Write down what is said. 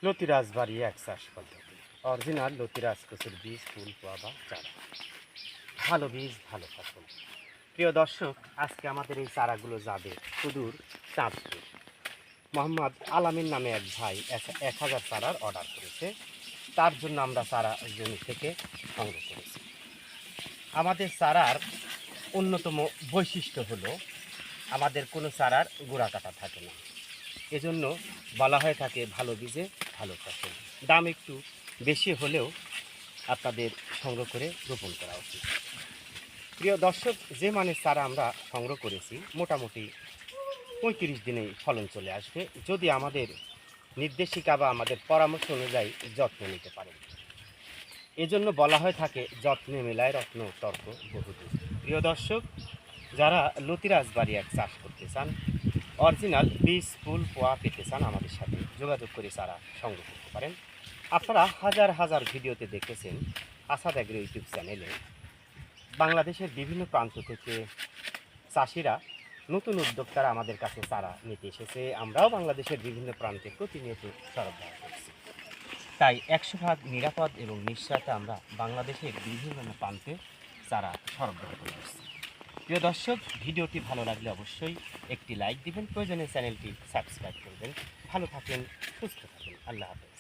লতিরাজ বাড়ি এক চাষ পদ্ধতি। অরিজিনাল লতিরাজ কচুর বীজ, ফুল, পোয়া বা চারা। ভালো বীজ, ভালো ফসল। প্রিয় দর্শক, আজকে আমাদের এই চারাগুলো যাবে সুদূর চাঁদপুর। মোহাম্মদ আলামিন নামে এক ভাই 1000 চারার অর্ডার করেছে। তার জন্য আমরা চারা জমি থেকে সংগ্রহ করেছি। আমাদের চারার অন্যতম বৈশিষ্ট্য হলো আমাদের কোনো চারার গোড়া কাটা থাকে না। এজন্য বলা হয়ে থাকে ভালো বীজে ভালো ফসল। দাম একটু বেশি হলেও আপনাদের সংগ্রহ করে রোপণ করা উচিত। প্রিয় দর্শক, যে মানের চারা আমরা সংগ্রহ করেছি মোটামুটি 35 দিনেই ফলন চলে আসবে, যদি আমাদের নির্দেশিকা বা আমাদের পরামর্শ অনুযায়ী যত্ন নিতে পারেন। এজন্য বলা হয়ে থাকে যত্নে মেলায় রত্ন তর্ক বহুদূর। প্রিয় দর্শক, যারা লতিরাজ বাড়ি এক চাষ করতে চান, অরিজিনাল বীজ, ফুল, পোয়া পেতে চান, আমাদের সাথে যোগাযোগ করে চারা সংগ্রহ করতে পারেন। আপনারা হাজার হাজার ভিডিওতে দেখেছেন আসাদ এগ্রো ইউটিউব চ্যানেলে বাংলাদেশের বিভিন্ন প্রান্ত থেকে চাষিরা, নতুন উদ্যোক্তারা আমাদের কাছে চারা নিতে এসেছে। আমরাও বাংলাদেশের বিভিন্ন প্রান্তে প্রতিনিয়ত সরবরাহ করছি। তাই 100% নিরাপদ এবং নিশ্চয়তা আমরা বাংলাদেশের বিভিন্ন প্রান্তে চারা সরবরাহ করে আসছি। প্রিয় দর্শক, ভিডিওটি ভালো লাগলে অবশ্যই একটি লাইক দিবেন, প্রয়োজনে চ্যানেলটি সাবস্ক্রাইব করবেন। ভালো থাকেন, সুস্থ থাকেন। আল্লাহ হাফেজ।